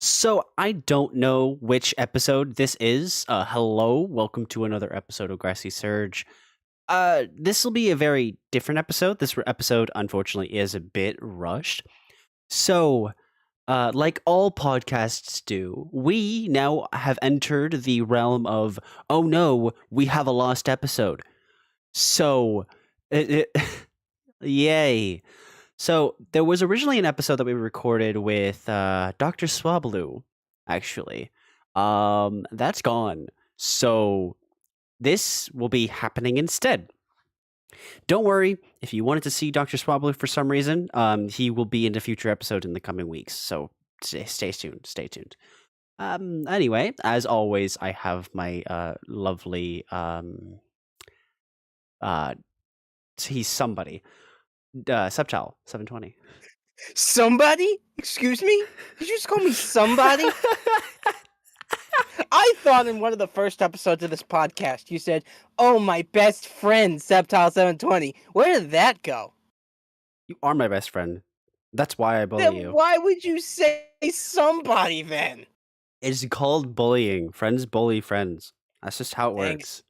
So I don't know which episode this is. Hello, welcome to another episode of Grassy Surge. This will be a very different episode. This episode, unfortunately, is a bit rushed. So, like all podcasts do, we now have entered the realm of, oh no, we have a lost episode. So, yay. So there was originally an episode that we recorded with Dr. Swabaloo, actually. That's gone. So this will be happening instead. Don't worry, if you wanted to see Dr. Swabaloo for some reason, he will be in a future episode in the coming weeks. So stay tuned. Stay tuned. Anyway, as always, I have my lovely he's somebody. Subtile 720. Somebody? Excuse me? Did you just call me somebody? I thought in one of the first episodes of this podcast you said, "Oh, my best friend, Septile720." Where did that go? You are my best friend. That's why I bully Then you. why would you say somebody then? It's called bullying. Friends bully friends. That's just how it works.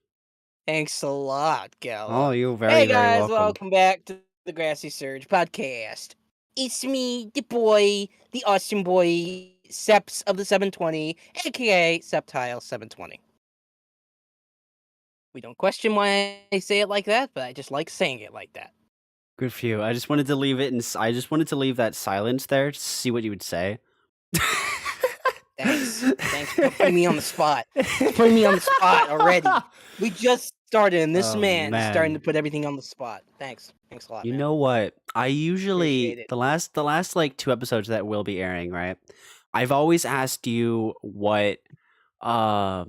Thanks a lot, Gal. Oh, you're very, Hey very guys, welcome. welcome back to the Grassy Surge Podcast. It's me, the boy, the awesome boy, Seps of the 720, aka Septile720. We don't question why I say it like that, but I just like saying it like that. Good for you. I just wanted to leave it, and I just wanted to leave that silence there to see what you would say. Thanks for putting me on the spot. Putting me on the spot already. We just started, and this man is starting to put everything on the spot. Thanks a lot. You know what? I usually Appreciate it. the last like 2 episodes that will be airing, right? I've always asked you what how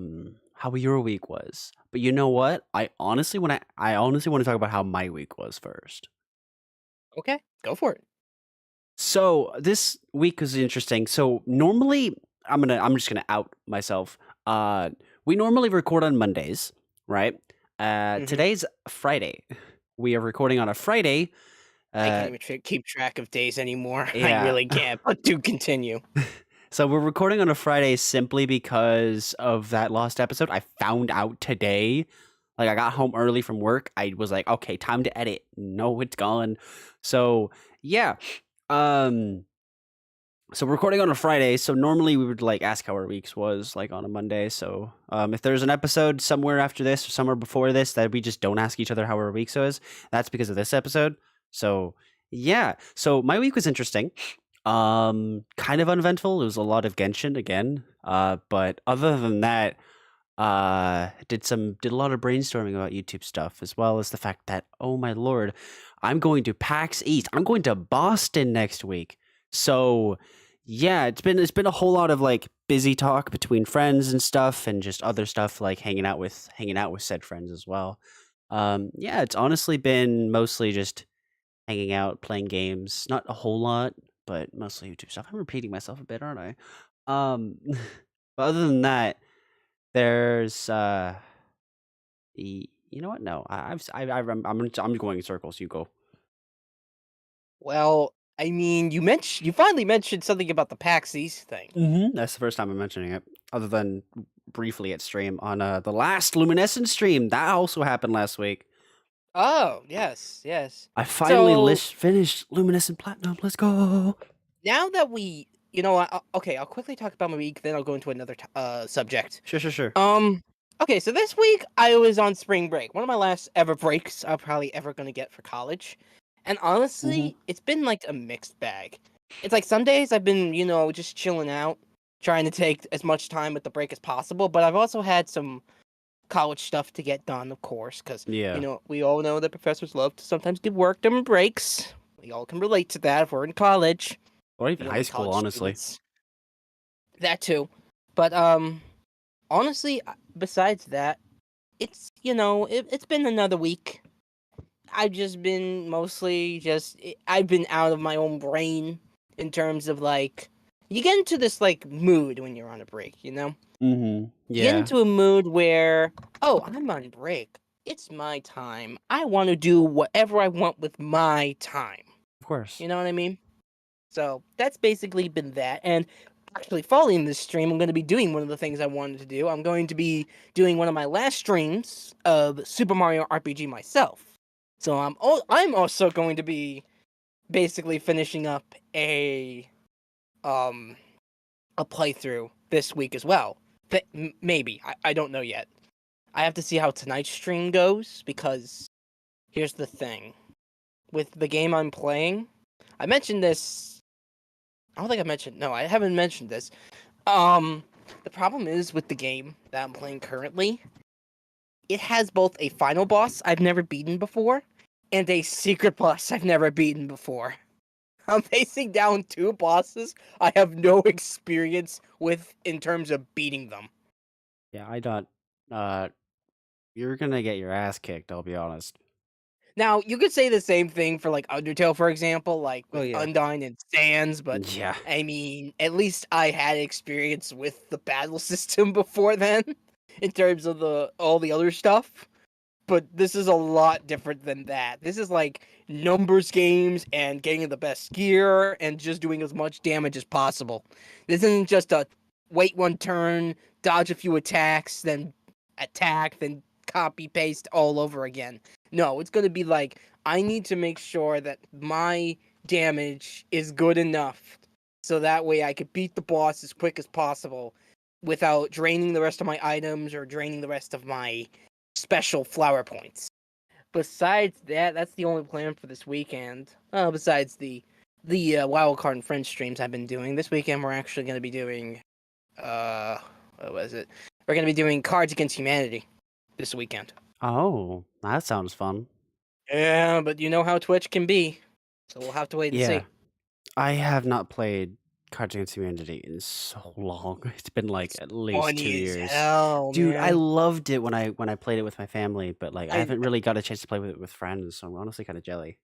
your week was. But you know what? I honestly want to talk about how my week was first. Okay, go for it. So this week was interesting. So normally I'm just gonna out myself. We normally record on Mondays, right? Today's Friday. We are recording on a Friday. I can't even keep track of days anymore. Yeah. I really can't, but do continue. So we're recording on a Friday simply because of that lost episode. I found out today. Like, I got home early from work. I was like, okay, time to edit. No, it's gone. So yeah. So we're recording on a Friday. So normally we would like ask how our weeks was like on a Monday. So if there's an episode somewhere after this or somewhere before this that we just don't ask each other how our weeks was, that's because of this episode. So yeah. So my week was interesting. Kind of uneventful. It was a lot of Genshin again. But other than that, did a lot of brainstorming about YouTube stuff, as well as the fact that, oh my lord, I'm going to PAX East. I'm going to Boston next week. So yeah, it's been a whole lot of like busy talk between friends and stuff, and just other stuff like hanging out with said friends as well. Yeah, it's honestly been mostly just hanging out, playing games. Not a whole lot, but mostly YouTube stuff. I'm repeating myself a bit, aren't I? But other than that, there's you know what? No, I'm going in circles. You go. Well, I mean, you finally mentioned something about the PAX East thing. That's the first time I'm mentioning it, other than briefly at stream on the last Luminescent stream. That also happened last week. Oh, yes. I finally So- finished Luminescent Platinum. Let's go. Now that we, okay, I'll quickly talk about my week, then I'll go into another subject. Sure. Okay, so this week I was on spring break. One of my last ever breaks I'm probably ever gonna get for college. And honestly, it's been like a mixed bag. It's like some days I've been, just chilling out, trying to take as much time with the break as possible, but I've also had some college stuff to get done, of course, because, Yeah. we all know that professors love to sometimes give work during breaks. We all can relate to that if we're in college. Or even high school, college honestly. students. That too. But, honestly, besides that, it's, it's been another week. I've just been mostly I've been out of my own brain in terms of, like, you get into this, like, mood when you're on a break, Yeah. You get into a mood where, oh, I'm on break. It's my time. I want to do whatever I want with my time. Of course. You know what I mean? So that's basically been that. And actually, following this stream, I'm going to be doing one of the things I wanted to do. I'm going to be doing one of my last streams of Super Mario RPG myself. So I'm also going to be basically finishing up um a playthrough this week as well. Maybe I don't know yet. I have to see how tonight's stream goes because here's the thing with the game I'm playing. I mentioned this. I don't think I mentioned. No, I haven't mentioned this. The problem is with the game that I'm playing currently, it has both a final boss I've never beaten before and a secret boss I've never beaten before. I'm facing down two bosses I have no experience with in terms of beating them. Yeah, I don't. You're gonna get your ass kicked. I'll be honest. Now, you could say the same thing for like Undertale, for example, like Oh with yeah. Undyne and Sans, but Yeah. I mean, at least I had experience with the battle system before then, in terms of all the other stuff. But this is a lot different than that. This is like numbers games and getting the best gear and just doing as much damage as possible. This isn't just a wait one turn, dodge a few attacks, then attack, then copy paste all over again. No, it's going to be like I need to make sure that my damage is good enough so that way I could beat the boss as quick as possible without draining the rest of my items or draining the rest of my special flower points. Besides that, that's the only plan for this weekend. Besides the Wildcard and Friends streams I've been doing. This weekend we're actually going to be doing what was it? We're going to be doing Cards Against Humanity this weekend. Oh, that sounds fun. Yeah, but you know how Twitch can be. So we'll have to wait and see. I have not played Cards Against Humanity in so long. It's been like at least 2 Funny as years. hell, Dude, I man. loved it when I played it with my family, but like I haven't really got a chance to play with it with friends, so I'm honestly kind of jelly.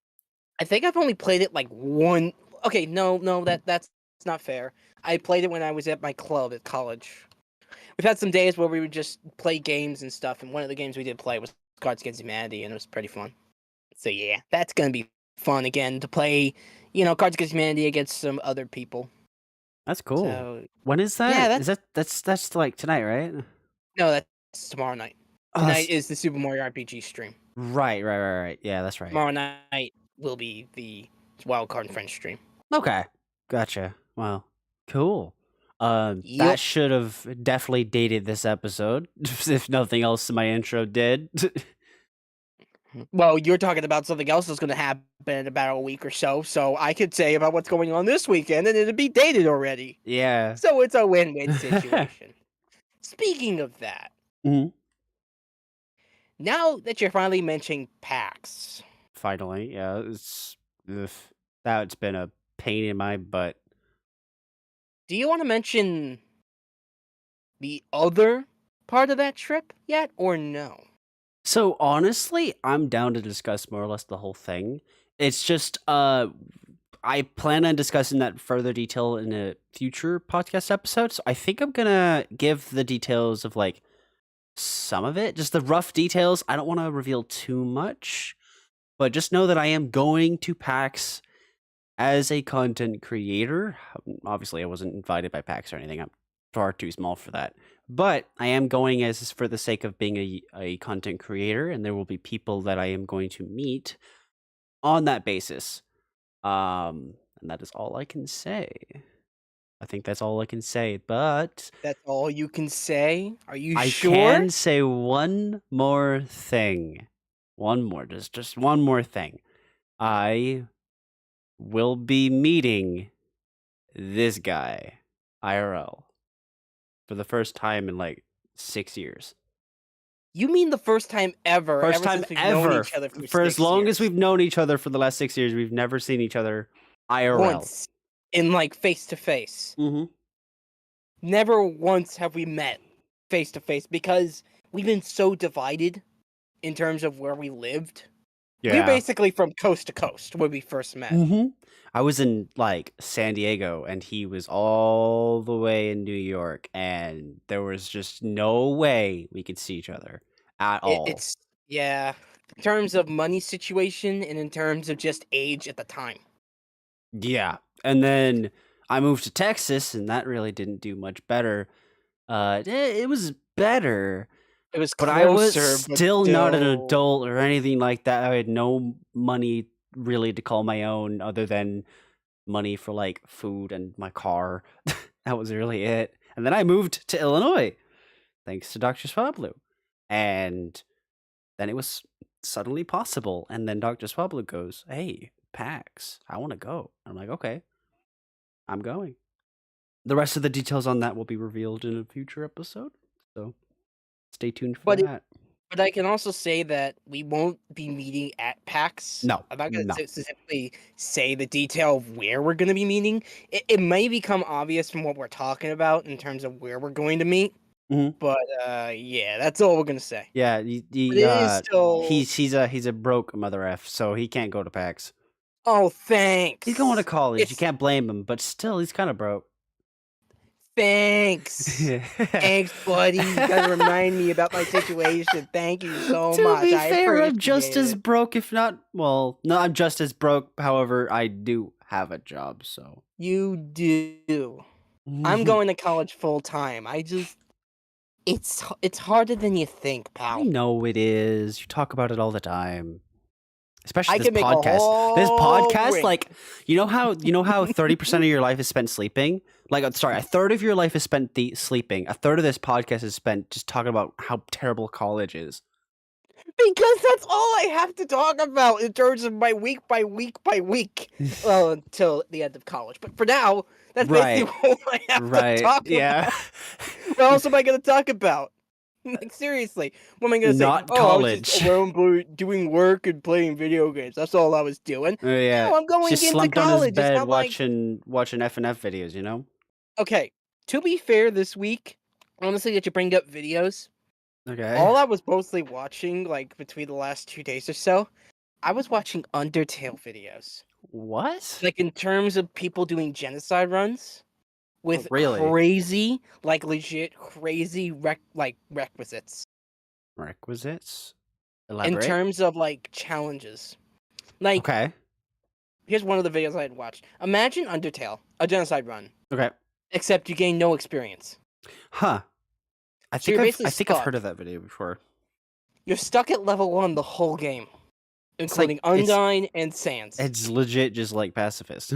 I think I've only played it like one. Okay, no, that's not fair. I played it when I was at my club at college. We've had some days where we would just play games and stuff, and one of the games we did play was Cards Against Humanity, and it was pretty fun. So yeah, that's gonna be fun again to play, Cards Against Humanity against some other people. That's cool. So When is that? yeah, That's like tonight, right? no, that's tomorrow night. Oh, Tonight is the Super Mario RPG stream. right. Yeah, that's right. Tomorrow night will be the Wildcard and Friends stream. Okay, gotcha. Wow, cool. That Yup. should have definitely dated this episode, if nothing else. My intro did. Well, you're talking about something else that's going to happen in about a week or so, so I could say about what's going on this weekend, and it'd be dated already. Yeah. So it's a win-win situation. Speaking of that, Mhm. now that you're finally mentioning PAX, Finally, yeah. That's been a pain in my butt. do you want to mention the other part of that trip yet, or no? So honestly, I'm down to discuss more or less the whole thing. It's just I plan on discussing that further detail in a future podcast episode. So I think I'm gonna give the details of like some of it, just the rough details. I don't want to reveal too much, but just know that I am going to PAX as a content creator. Obviously, I wasn't invited by PAX or anything. I'm far too small for that. But I am going as for the sake of being a content creator, and there will be people that I am going to meet on that basis. And that is all I can say. I think that's all I can say, but That's all you can say? Are you I sure? can say one more thing. One more, just one more thing. I will be meeting this guy IRL for the first time in like 6 years. You mean the first time ever? First ever time since we've known ever. each other For as 6 long years. as we've known each other for the last 6 years, we've never seen each other IRL. Once in like face to face. Mm-hmm. Never once have we met face to face because we've been so divided in terms of where we lived. We were basically from coast to coast when we first met. Mm-hmm. I was in like San Diego and he was all the way in New York, and there was just no way we could see each other at all. It's in terms of money situation and in terms of just age at the time. Yeah. And then I moved to Texas, and that really didn't do much better. It was better, It was but I was closer, but still not an still. adult or anything like that. I had no money really to call my own other than money for like food and my car. That was really it. And then I moved to Illinois, thanks to Dr. Swablu. And then it was suddenly possible. And then Dr. Swablu goes, "Hey, PAX, I want to go." I'm like, "Okay, I'm going." The rest of the details on that will be revealed in a future episode. So stay tuned for But that. But I can also say that we won't be meeting at PAX. No, I'm not going no. to specifically say the detail of where we're going to be meeting. It may become obvious from what we're talking about in terms of where we're going to meet. Mhm. But yeah, that's all we're going to say. Yeah, But it is still. he's a broke mother f, so he can't go to PAX. Oh, thanks. He's going to college. You It's can't blame him, but still, he's kind of broke. thanks. Thanks, buddy. You gotta remind me about my situation. Thank you so much. To be I fair, I'm appreciate just as it. broke, if not, well, no, I'm just as broke. However, I do have a job, so. You do. I'm going to college full time. It's harder than you think, I pal. know it is. You talk about it all the time. Especially I this can make a podcast. This whole podcast, ring. like, you know how 30% of your life is spent sleeping? Like, sorry, a third of your life is spent sleeping. A third of this podcast is spent just talking about how terrible college is. Because that's all I have to talk about in terms of my week by week by week. Well, until the end of college. But for now, that's basically all I have to talk Yeah. about. What else am I going to talk about? Like, seriously, what am I going to say? Not I was just college. around doing work and playing video games. That's all I was doing. Yeah. No, I'm going Just into slumped on his college. It's bed not like... watching F&F videos, you know? Okay, to be fair, this week, honestly, that you bring up videos, Okay. all I was mostly watching, like, between the last 2 days or so, I was watching Undertale videos. What? Like, in terms of people doing genocide runs with really? crazy, like, legit crazy, requisites. Requisites? In Elaborate. terms of, like, challenges. Like, Okay. here's one of the videos I had watched. Imagine Undertale, a genocide run, Okay. except you gain no experience. Huh. I So you're think basically I've stuck. heard of that video before. You're stuck at level 1 the whole game, including like- it's- Undyne and Sans, It's legit just like pacifist.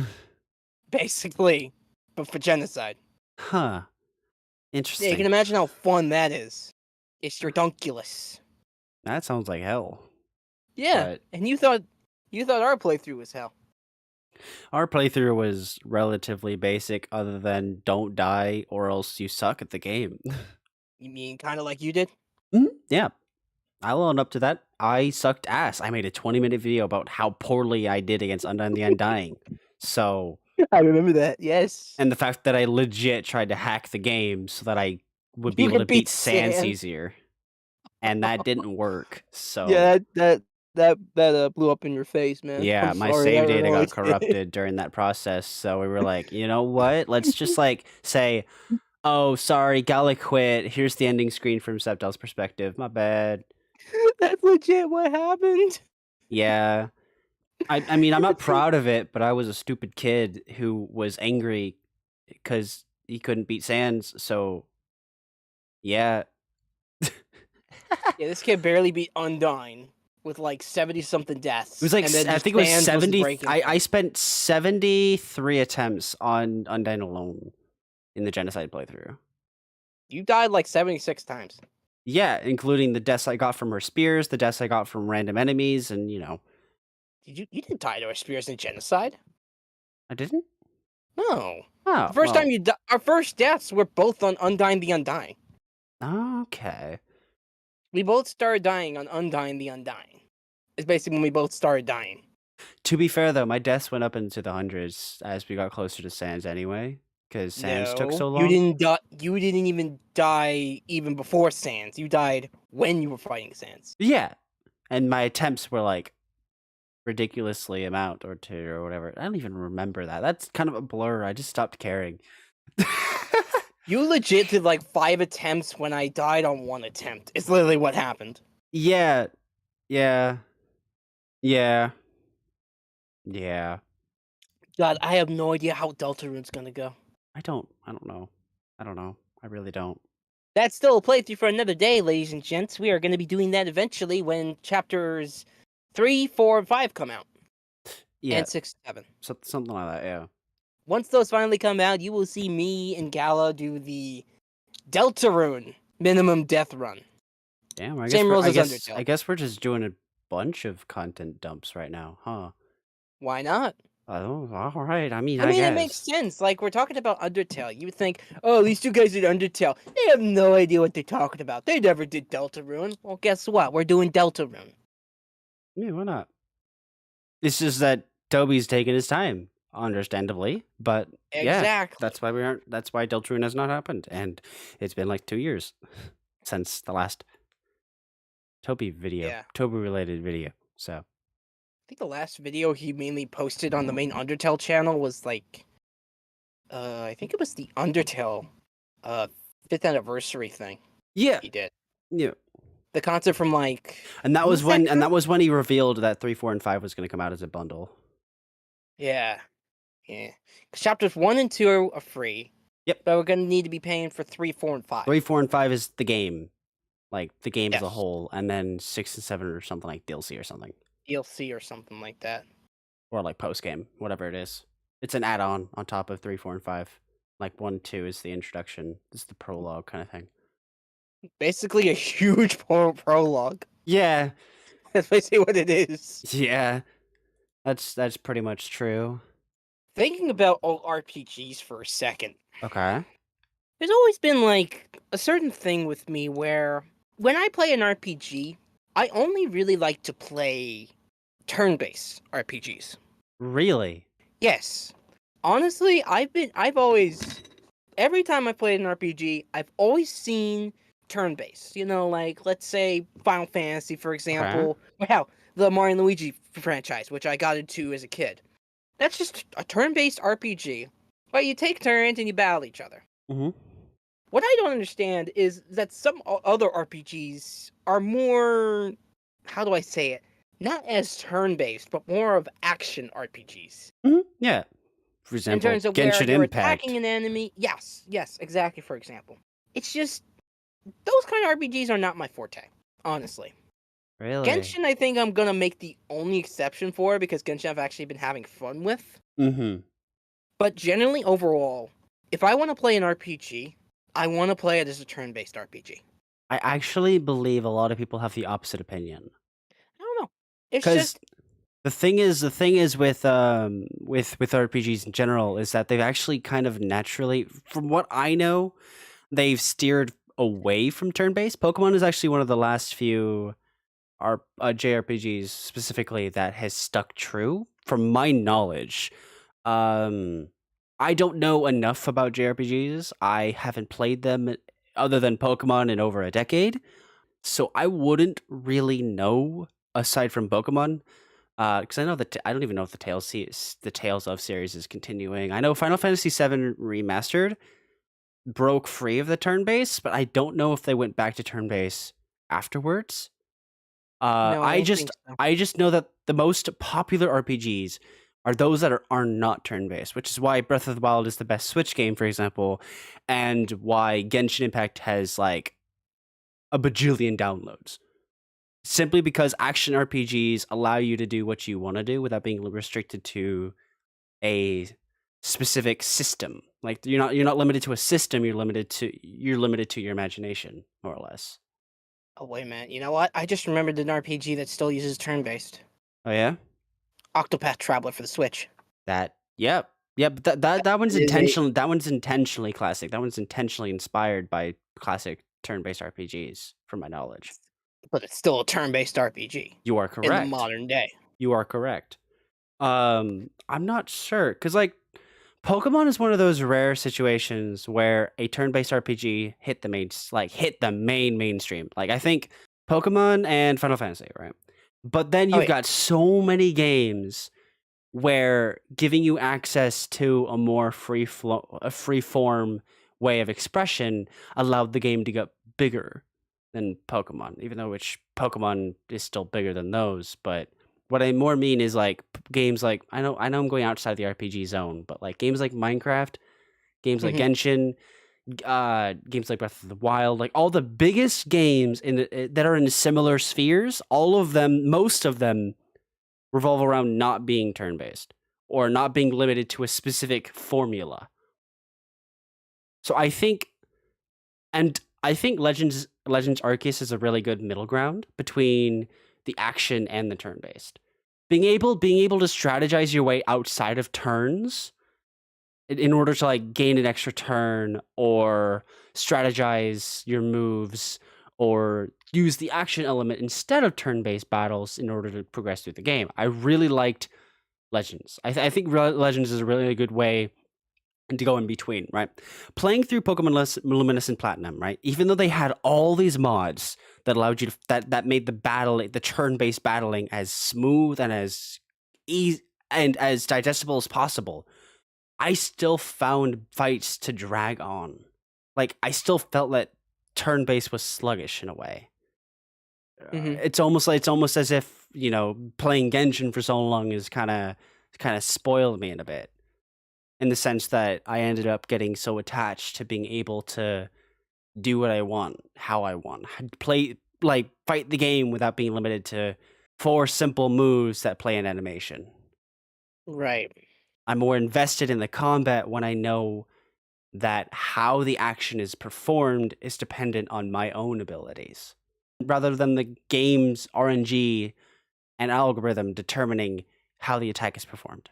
basically, but for genocide. Huh. Yeah, Interesting. you can imagine how fun that is. It's redonkulous. That sounds like hell. Yeah, But and you thought our playthrough was hell. our playthrough was relatively basic, other than don't die or else you suck at the game. You mean kind of like you did? Yeah. I'll own up to that. I sucked ass. I made a 20-minute video about how poorly I did against Undyne the Undying. So, I remember that. Yes. and the fact that I legit tried to hack the game so that I would be You able to could beat beat Sans Sans. easier. And that didn't work. So Yeah, that blew up in your face, man. yeah, I'm my sorry, save that data really got did. corrupted during that process. So we were like, you know what? Let's just like say, "Oh, sorry, Gala quit. Here's the ending screen from Septel's perspective. My bad." That's legit what happened. Yeah. I mean, I'm not proud of it, but I was a stupid kid who was angry because he couldn't beat Sans. So, yeah. Yeah, this kid barely beat Undyne with like 70-something deaths. It was like, and then I just think it was Sans 70. breaking I him. spent 73 attempts on Undyne alone in the Genocide playthrough. You died like 76 times. Yeah, including the deaths I got from her spears, the deaths I got from random enemies, and, you know. You didn't die to our spears in genocide? I didn't? No. Oh, The first well, time our first deaths were both on Undyne the Undying. okay. We both started dying on Undyne the Undying. It's basically when we both started dying. To be fair, though, my deaths went up into the hundreds as we got closer to Sans anyway, because Sans took so long. You didn't die. You didn't even die even before Sans. You died when you were fighting Sans. Yeah, and my attempts were like ridiculously amount or two or whatever. I don't even remember that. That's kind of a blur. I just stopped caring. You legit did like 5 attempts when I died on 1 attempt. It's literally what happened. Yeah. God, I have no idea how Deltarune's gonna go. I don't know. I don't know. I really don't. That's still a playthrough for another day, ladies and gents. We are going to be doing that eventually when chapters 3, 4, and 5 come out. Yeah, And 6, 7. something like that. Yeah. Once those finally come out, you will see me and Gala do the Deltarune minimum death run. Damn. I guess Same rules I as guess Undertale. I guess we're just doing a bunch of content dumps right now, huh? Why not? Oh, all right. I mean, I I mean, it makes guess. sense. Like, we're talking about Undertale. You would think, oh, these two guys did Undertale. They have no idea what they're talking about. They never did Deltarune. Well, guess what? We're doing Deltarune. Yeah, why not? It's just that Toby's taking his time, understandably. But yeah, Exactly. that's why we aren't. That's why Deltarune has not happened, and it's been like 2 years since the last Toby video, Yeah. Toby related video. So I think the last video he mainly posted on the main Undertale channel was like, I think it was the Undertale, 5th anniversary thing yeah, he did. yeah. The concert from like, And that when was when, that and come? that was when he revealed that 3, 4, and 5 was going to come out as a bundle. Yeah, yeah. 'Cause chapters 1 and 2 are free. Yep. But we're gonna need to be paying for 3, 4, and 5. 3, 4, and 5 is the game, like the game as a Yes. whole, and then 6 and 7 or something like DLC or something, DLC or something like that. or like post game, whatever it is. It's an add-on on top of 3, 4, and 5. Like 1, 2 is the introduction. This is the prologue kind of thing. Basically, a huge prologue. Yeah, That's basically what it is. yeah. That's pretty much true. Thinking about old RPGs for a second. Okay. There's always been like a certain thing with me where when I play an RPG, I only really like to play turn-based RPGs. Really? Yes. Honestly, I've always every time I played an RPG, I've always seen turn-based. You know, like let's say Final Fantasy, for example, or hell, the Mario and Luigi franchise, which I got into as a kid. That's just a turn-based RPG where you take turns and you battle each other. Mm-hmm. What I don't understand is that some other RPGs are more, how do I say it? Not as turn-based, but more of action RPGs. Mm-hmm. Yeah. For In example, terms of where Genshin you're Impact. attacking an enemy. Yes, exactly, for example. It's just, those kind of RPGs are not my forte, honestly. Really? Genshin, I think I'm gonna make the only exception for because Genshin I've actually been having fun with. Mm-hmm. But generally, overall, if I want to play an RPG, I want to play it as a turn-based RPG. I actually believe a lot of people have the opposite opinion. I don't know. It's Because just the thing is with RPGs in general is that they've actually kind of naturally, from what I know, they've steered away from turn-based. Pokemon is actually one of the last few JRPGs specifically that has stuck true, from my knowledge. I don't know enough about JRPGs. I haven't played them other than Pokemon in over a decade, so I wouldn't really know aside from Pokemon. Because I know that I don't even know if the Tales of series is continuing. I know Final Fantasy VII Remastered broke free of the turn base, but I don't know if they went back to turn base afterwards. no, I don't think so. I just know that the most popular RPGs are those that are not turn based, which is why Breath of the Wild is the best Switch game, for example, and why Genshin Impact has like a bajillion downloads. Simply because action RPGs allow you to do what you want to do without being restricted to a specific system. Like you're not limited to a system. You're limited to your imagination, more or less. Oh, wait a minute. You know what? I just remembered an RPG that still uses turn-based. Oh yeah, Octopath Traveler for the Switch. yep. But that one's It is intentional. That one's intentionally classic. That one's intentionally inspired by classic turn-based RPGs, from my knowledge. But it's still a turn-based RPG. You are In correct. the modern day. You are correct. I'm not sure because like Pokemon is one of those rare situations where a turn-based RPG hit the mainstream. Like I think Pokemon and Final Fantasy, right? But then you've got so many games where giving you access to a more free form way of expression allowed the game to get bigger than Pokemon, even though which Pokemon is still bigger than those, but what I more mean is like games like I know I'm going outside the RPG zone, but like games like Minecraft, games like Mhm. Genshin, games like Breath of the Wild, like all the biggest games that are in similar spheres, all of them, most of them revolve around not being turn-based or not being limited to a specific formula. So I think Legends Arceus is a really good middle ground between the action and the turn-based. Being able to strategize your way outside of turns in order to like gain an extra turn or strategize your moves or use the action element instead of turn-based battles in order to progress through the game. I really liked Legends. I think Legends is a really good way to go in between, right? Playing through Pokemon Luminescent Platinum, right? Even though they had all these mods that allowed you to that made the turn-based battling as smooth and as easy and as digestible as possible, I still found fights to drag on. Like I still felt that turn-based was sluggish in a way. Mhm. It's almost as if, playing Genshin for so long is kind of spoiled me in a bit, in the sense that I ended up getting so attached to being able to do what I want, how I want, fight the game without being limited to 4 simple moves that play an animation. Right. I'm more invested in the combat when I know that how the action is performed is dependent on my own abilities, rather than the game's RNG and algorithm determining how the attack is performed.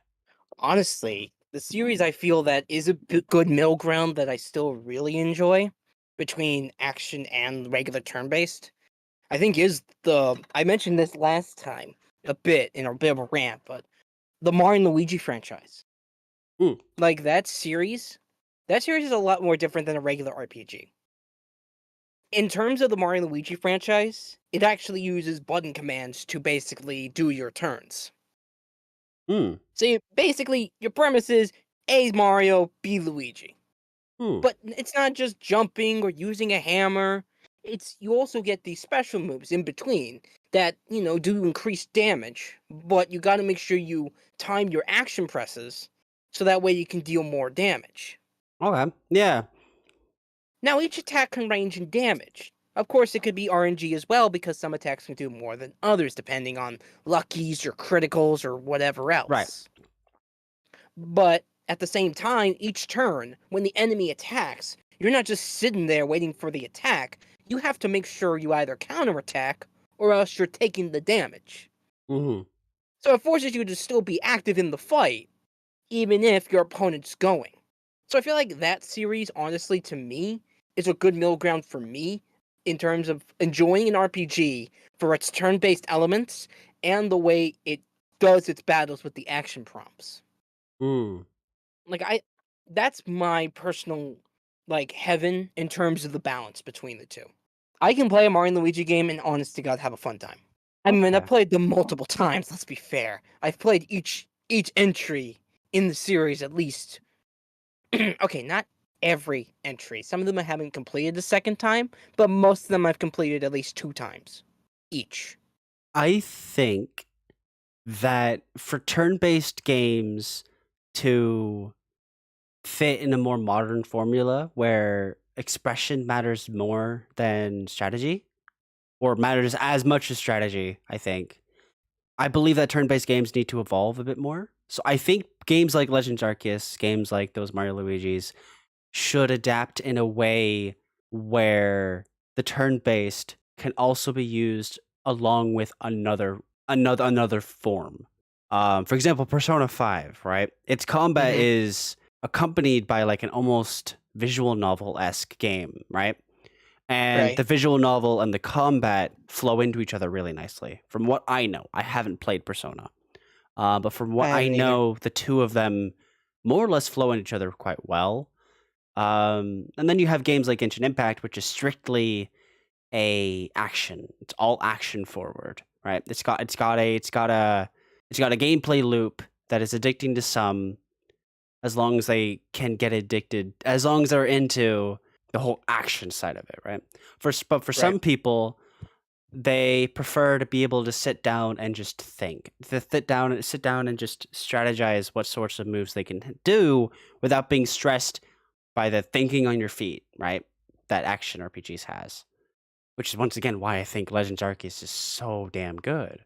Honestly, the series I feel that is a good middle ground that I still really enjoy between action and regular turn-based, I think is I mentioned this last time a bit in a bit of a rant, but the Mario and Luigi franchise. Mm. Like that series is a lot more different than a regular RPG. In terms of the Mario and Luigi franchise, it actually uses button commands to basically do your turns. Mm. So basically, your premise is A Mario, B Luigi. Mm. But it's not just jumping or using a hammer. You also get these special moves in between that, do increased damage, but you got to make sure you time your action presses so that way you can deal more damage. Okay. Yeah. Now, each attack can range in damage. Of course, it could be RNG as well because some attacks can do more than others depending on luckies or criticals or whatever Right. else. But at the same time, each turn, when the enemy attacks, you're not just sitting there waiting for the attack. You have to make sure you either counterattack or else you're taking the damage. Mm-hmm. So it forces you to still be active in the fight, even if your opponent's going. So I feel like that series, honestly, to me, is a good middle ground for me in terms of enjoying an RPG for its turn-based elements and the way it does its battles with the action prompts. Mm. Like that's my personal heaven in terms of the balance between the two. I can play a Mario and Luigi game and honest to God have a fun time. I mean, I've Okay. played them multiple times, let's be fair. I've played each entry in the series at least. Okay, not every entry. Some of them I haven't completed the second time, but most of them I've completed at least 2 times each. I think that for turn-based games to fit in a more modern formula where expression matters more than strategy, or matters as much as strategy, I believe that turn-based games need to evolve a bit more. So I think games like Legends Arceus, games like those Mario Luigi's, should adapt in a way where the turn-based can also be used along with another form. For example, Persona 5, right? Its combat Mhm. is accompanied by like an almost visual novel-esque game, right? And Right. the visual novel and the combat flow into each other really nicely. From what I know, I haven't played Persona, but from I what I haven't either. know, the two of them more or less flow into each other quite well. And then you have games like Genshin Impact, which is strictly a action. It's all action forward, right? It's got a gameplay loop that is addicting to some, as long as they can get addicted, as long as they're into the whole action side of it, right? But for Right. some people, they prefer to be able to sit down and just think. To sit down and just strategize what sorts of moves they can do without being stressed by the thinking on your feet, right? That action RPGs has. Which is once again why I think Legends Arceus is so damn good.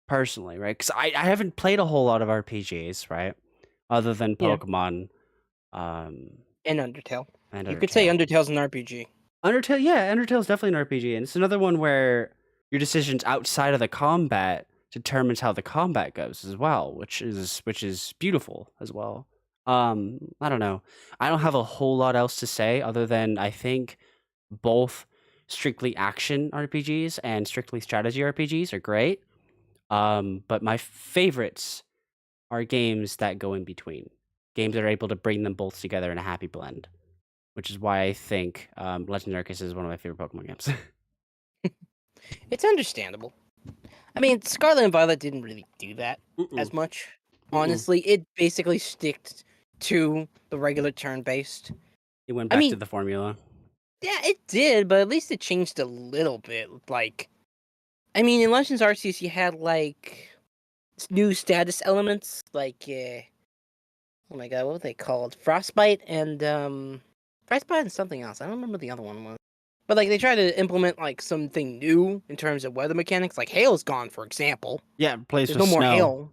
Personally, right? Because I haven't played a whole lot of RPGs, right? Other than Yeah. Pokemon, um, And Undertale. and You could say Undertale. Undertale's an RPG. Undertale, yeah, Undertale's definitely an RPG, and it's another one where your decisions outside of the combat determines how the combat goes as well, which is beautiful as well. I don't know. I don't have a whole lot else to say other than I think both strictly action RPGs and strictly strategy RPGs are great. But my favorites are games that go in between. Games that are able to bring them both together in a happy blend, which is why I think Legend Arceus is one of my favorite Pokemon games. It's understandable. I mean, Scarlet and Violet didn't really do that Mm-mm. as much. Mm-mm. Honestly, it basically sticked to the regular turn-based. It went I back to mean, the formula. yeah, it did, but at least it changed a little bit. Like, I mean, in Legends Arceus, you had like new status elements, like oh my god, what were they called? Frostbite and something else. I don't remember the other one was. But like they try to implement like something new in terms of weather mechanics. Like hail's gone, for example. Yeah, it plays There's with no more snow. hail.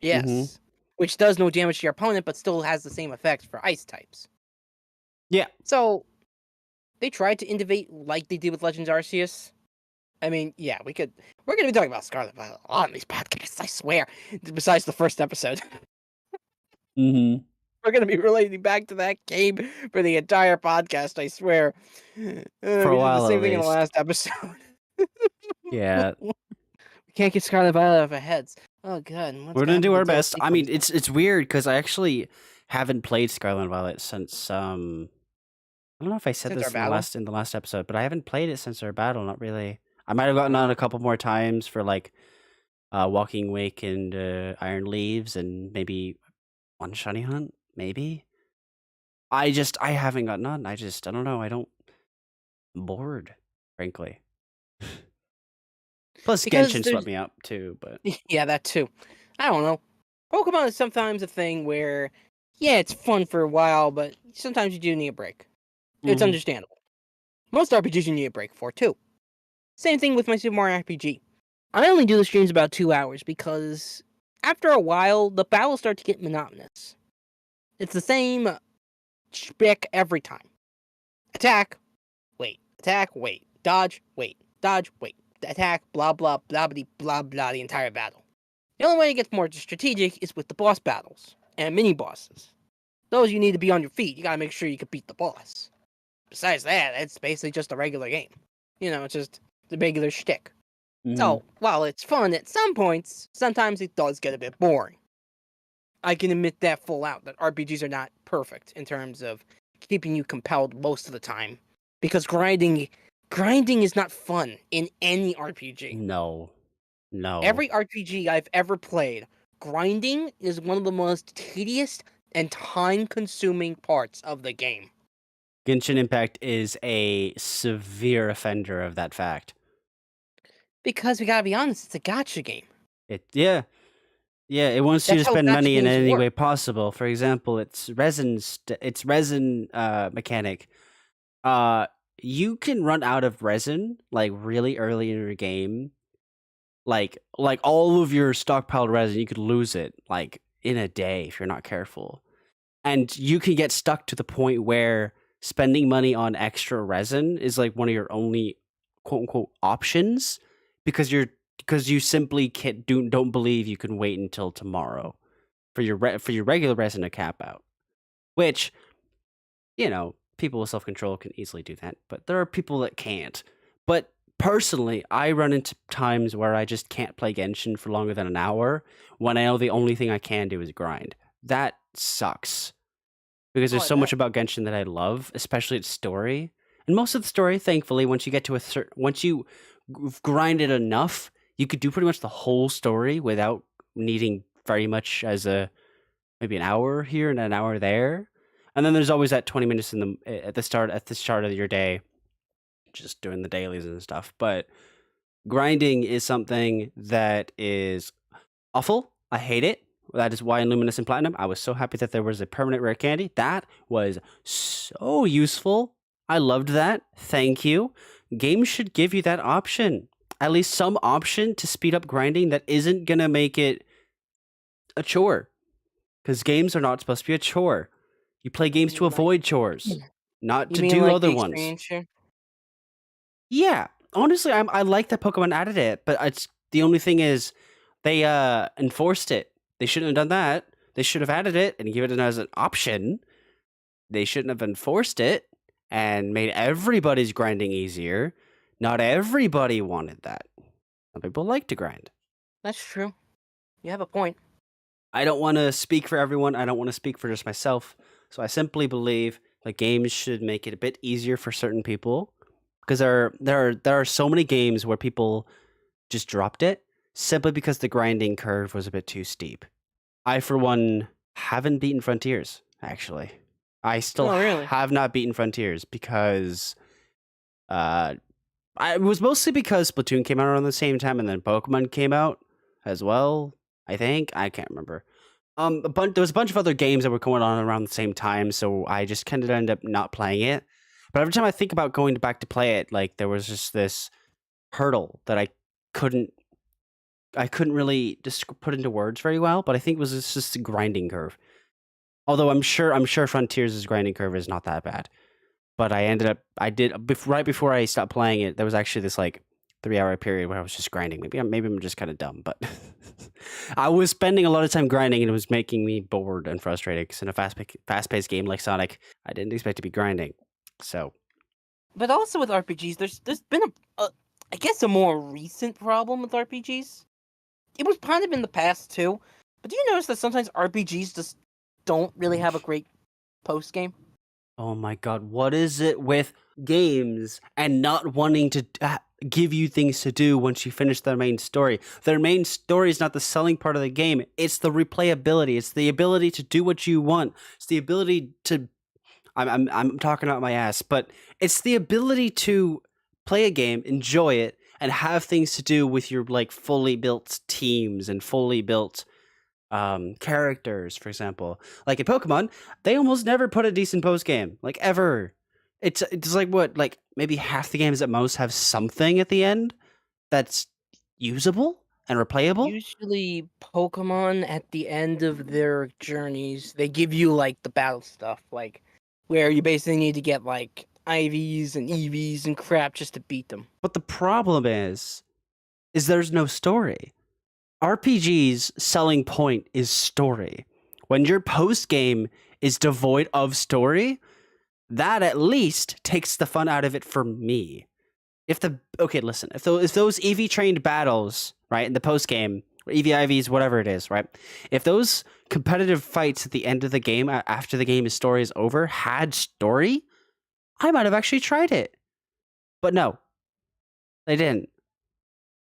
Mm-hmm. Yes. Which does no damage to your opponent, but still has the same effect for ice types. Yeah. So they tried to innovate like they did with Legends Arceus. I mean, yeah, we're gonna be talking about Scarlet Violet a lot in these podcasts, I swear. Besides the first episode. Mm-hmm. We're gonna be relating back to that game for the entire podcast, I swear. For a We did the while, same at thing in the least. last episode. Yeah, We can't get Scarlet Violet out of our heads. Oh god, what's we're gonna gonna do happen our when best. DLC I mean, comes out? it's weird because I actually haven't played Scarlet and Violet since I don't know if I said Since our this battle? in the last episode, but I haven't played it since our battle. Not really. I might have gotten on a couple more times for like Walking Wake and Iron Leaves, and maybe one shiny hunt. Maybe. I haven't gotten on. I don't know. I'm bored, frankly. Plus, Because Genshin there's swept me up too, but yeah, that too. I don't know. Pokemon is sometimes a thing where yeah, it's fun for a while, but sometimes you do need a break. It's Mhm. understandable. Most RPGs you need a break for too. Same thing with my Super Mario RPG. I only do the streams about 2 hours because after a while, the battles start to get monotonous. It's the same spick every time. Attack, wait, dodge, wait, attack, blah blah blah blah blah the entire battle. The only way it gets more strategic is with the boss battles and mini bosses. Those you need to be on your feet. You gotta make sure you can beat the boss. Besides that, it's basically just a regular game. You know, it's just the regular shtick. Mhm. So, while it's fun at some points, sometimes it does get a bit boring. I can admit that full out, that RPGs are not perfect in terms of keeping you compelled most of the time. Because grinding is not fun in any RPG. No. Every RPG I've ever played, grinding is one of the most tedious and time-consuming parts of the game. Genshin Impact is a severe offender of that fact. Because we gotta be honest, it's a gacha game. Yeah. Yeah, it wants you to That's how spend gacha money in games any work. way possible. For example, its resin mechanic. You can run out of resin like really early in your game. Like all of your stockpiled resin, you could lose it like in a day if you're not careful. And you can get stuck to the point where spending money on extra resin is like one of your only quote unquote options because you simply don't believe you can wait until tomorrow for for your regular resin to cap out. Which, people with self-control can easily do that, but there are people that can't. But personally, I run into times where I just can't play Genshin for longer than an hour when I know the only thing I can do is grind. That sucks because Oh, there's I so much bet. about Genshin that I love, especially its story. And most of the story, thankfully, once you get to once you grind it enough, you could do pretty much the whole story without needing very much as maybe an hour here and an hour there. And then there's always that 20 minutes at the start of your day, just doing the dailies and stuff. But Grinding is something that is awful. I hate it. That is why in Luminous and Platinum, I was so happy that there was a permanent rare candy. That was so useful. I loved that. Thank you. Games should give you that option. At least some option to speed up grinding that isn't going to make it a chore. Because games are not supposed to be a chore. You play games to avoid chores, not to do other ones. Yeah. Honestly, I like that Pokemon added it, but it's the only thing is they enforced it. They shouldn't have done that. They should have added it and given it as an option. They shouldn't have enforced it and made everybody's grinding easier. Not everybody wanted that. Some people like to grind. That's true. You have a point. I don't want to speak for everyone. I don't want to speak for just myself. So I simply believe that games should make it a bit easier for certain people, because there are so many games where people just dropped it simply because the grinding curve was a bit too steep. I, for one, haven't beaten Frontiers, actually. I still have not beaten Frontiers because it was mostly because Splatoon came out around the same time and then Pokemon came out as well, I think. I can't remember. There was a bunch of other games that were going on around the same time, so I just kind of ended up not playing it. But every time I think about going back to play it, like there was just this hurdle that I couldn't really just put into words very well. But I think it was just a grinding curve. Although I'm sure Frontiers' grinding curve is not that bad. But right before I stopped playing it, there was actually this like 3-hour period where I was just grinding. Maybe I'm just kind of dumb, but I was spending a lot of time grinding and it was making me bored and frustrated because in a fast-paced game like Sonic, I didn't expect to be grinding. So, but also with RPGs, there's been I guess a more recent problem with RPGs. It was kind of in the past too, but do you notice that sometimes RPGs just don't really have a great post game? Oh my god, what is it with games and not wanting to give you things to do once you finish their main story? Their main story is not the selling part of the game. It's the replayability. It's the ability to do what you want. It's the ability to I'm talking out my ass, but it's the ability to play a game, enjoy it, and have things to do with your like fully built teams and fully built characters, for example. Like in Pokemon, they almost never put a decent post game, like ever. It's like what, like maybe half the games at most have something at the end that's usable and replayable. Usually, Pokemon at the end of their journeys, they give you like the battle stuff, like where you basically need to get like IVs and EVs and crap just to beat them. But the problem is there's no story. RPG's selling point is story. When your post game is devoid of story, that at least takes the fun out of it for me. If those EV trained battles, right, in the post game, or EV IVs, whatever it is, right, if those competitive fights at the end of the game, after the game's story is over, had story, I might have actually tried it. But no, they didn't.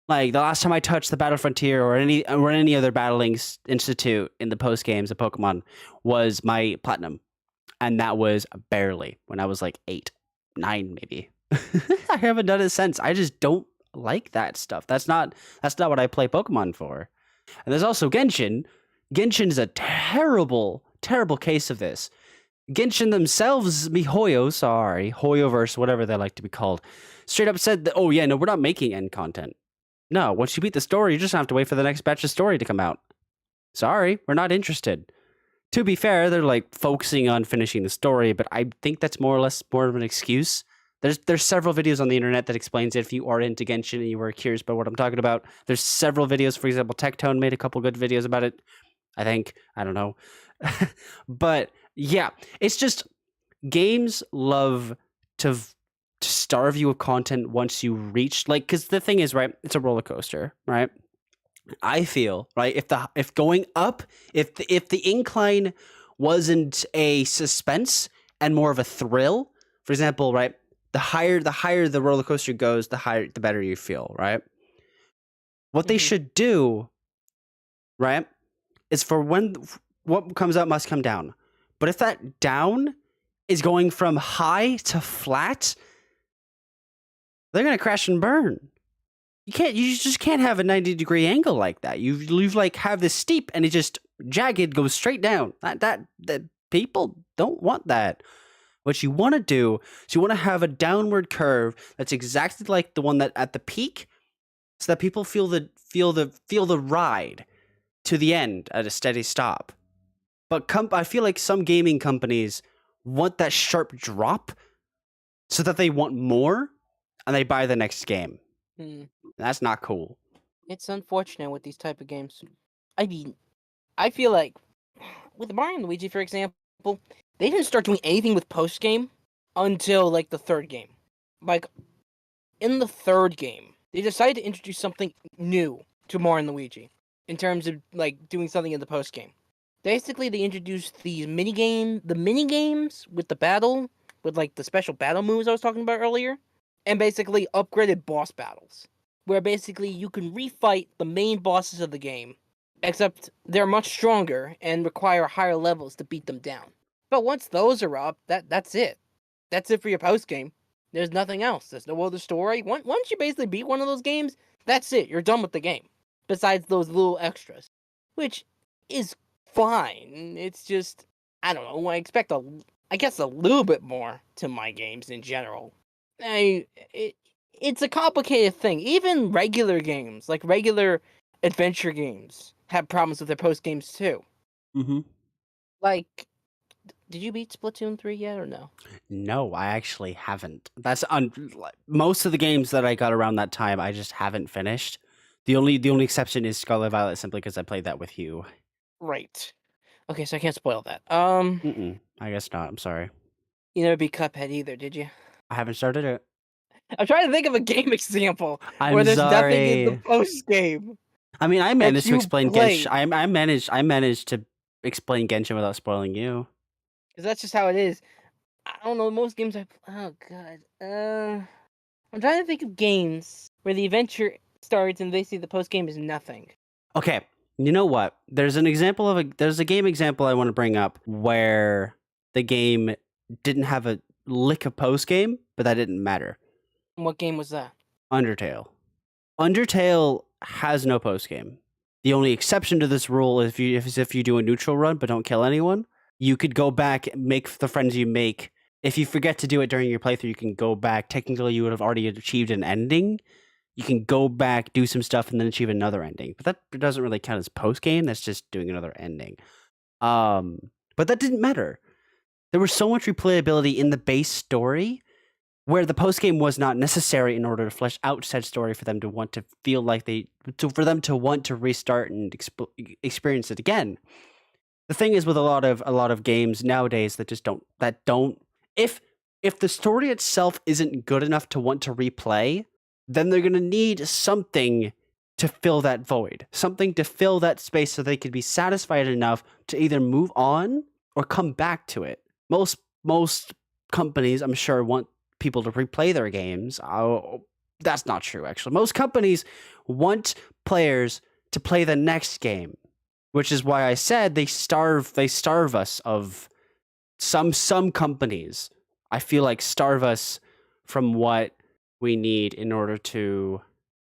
Like the last time I touched the Battle Frontier or any other battling institute in the post games of Pokemon was my Platinum, and that was barely when I was like 8, 9 maybe. I haven't done it since. I just don't like that stuff. That's not what I play Pokemon for. And there's also Genshin. Genshin is a terrible case of this. Genshin themselves, Hoyoverse, whatever they like to be called, straight up said that, oh yeah, no, we're not making end content. No, once you beat the story, you just have to wait for the next batch of story to come out. Sorry, we're not interested. To be fair, they're like focusing on finishing the story, but I think that's more of an excuse. There's several videos on the internet that explains it if you are into Genshin and you were curious about what I'm talking about. There's several videos, for example, Tectone made a couple good videos about it. I think, I don't know. But yeah, it's just games love to starve you of content once you reach, like, because the thing is, right, it's a roller coaster, right? I feel, right, if going up, if the incline wasn't a suspense and more of a thrill, for example, right, the higher the roller coaster goes, the better you feel, right? What they should do, right, is for when what comes up must come down. But if that down is going from high to flat, they're going to crash and burn. You just can't have a 90-degree angle like that. You've like have this steep and it just jagged goes straight down. That people don't want that. What you want to do is you want to have a downward curve that's exactly like the one that at the peak, so that people feel the ride to the end at a steady stop. But I feel like some gaming companies want that sharp drop so that they want more and they buy the next game. That's not cool. It's unfortunate with these type of games. I mean, I feel like with Mario and Luigi, for example, they didn't start doing anything with post game until like the third game. Like in the third game, they decided to introduce something new to Mario and Luigi in terms of like doing something in the post game. Basically, they introduced the mini games with the battle, with like the special battle moves I was talking about earlier, and basically upgraded boss battles, where basically you can refight the main bosses of the game, except they're much stronger and require higher levels to beat them down. But once those are up, that's it. That's it for your post game. There's nothing else. There's no other story. Once you basically beat one of those games, that's it. You're done with the game. Besides those little extras, which is fine. It's just, I don't know. I expect I guess a little bit more to my games in general. It's a complicated thing. Even regular games, like regular adventure games, have problems with their post games too. Mm-hmm. Like, did you beat Splatoon 3 yet or no? No, I actually haven't. Most of the games that I got around that time, I just haven't finished. The only exception is Scarlet Violet, simply because I played that with you. Right. Okay, so I can't spoil that. I guess not. I'm sorry. You never beat Cuphead either, did you? I haven't started it. I'm trying to think of a game example I'm where there's nothing in the sorry. post game. I mean, I managed to you explain played. Genshin. I managed to explain Genshin without spoiling you. Because that's just how it is. I don't know, most games oh god. I'm trying to think of games where the adventure starts and basically the post game is nothing. Okay, you know what? There's a game example I want to bring up where the game didn't have a lick of post game, but that didn't matter. What game was that? Undertale. Undertale has no post game. The only exception to this rule is if you do a neutral run but don't kill anyone, you could go back, make the friends you make. If you forget to do it during your playthrough, you can go back. Technically, you would have already achieved an ending. You can go back, do some stuff, and then achieve another ending. But that doesn't really count as post game. That's just doing another ending. But that didn't matter. There was so much replayability in the base story, where the post game was not necessary in order to flesh out said story for them to want to feel like for them to want to restart and experience it again. The thing is with a lot of games nowadays that just don't if the story itself isn't good enough to want to replay, then they're going to need something to fill that void, something to fill that space so they could be satisfied enough to either move on or come back to it. Most companies, I'm sure, want people to replay their games. Oh, that's not true, actually. Most companies want players to play the next game, which is why I said they starve us of some companies. I feel like starve us from what we need in order to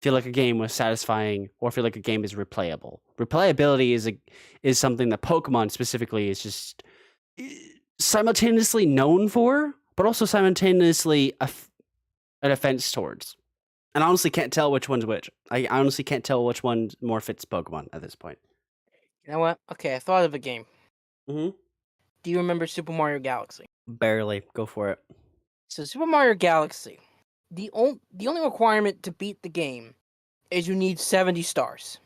feel like a game was satisfying or feel like a game is replayable. Replayability is something that Pokemon specifically is just simultaneously known for, but also simultaneously an offense towards. And I honestly can't tell which one's which. I honestly can't tell which one more fits Pokemon at this point. You know what? Okay, I thought of a game. Mm-hmm. Do you remember Super Mario Galaxy? Barely. Go for it. So Super Mario Galaxy, the only requirement to beat the game is you need 70 stars.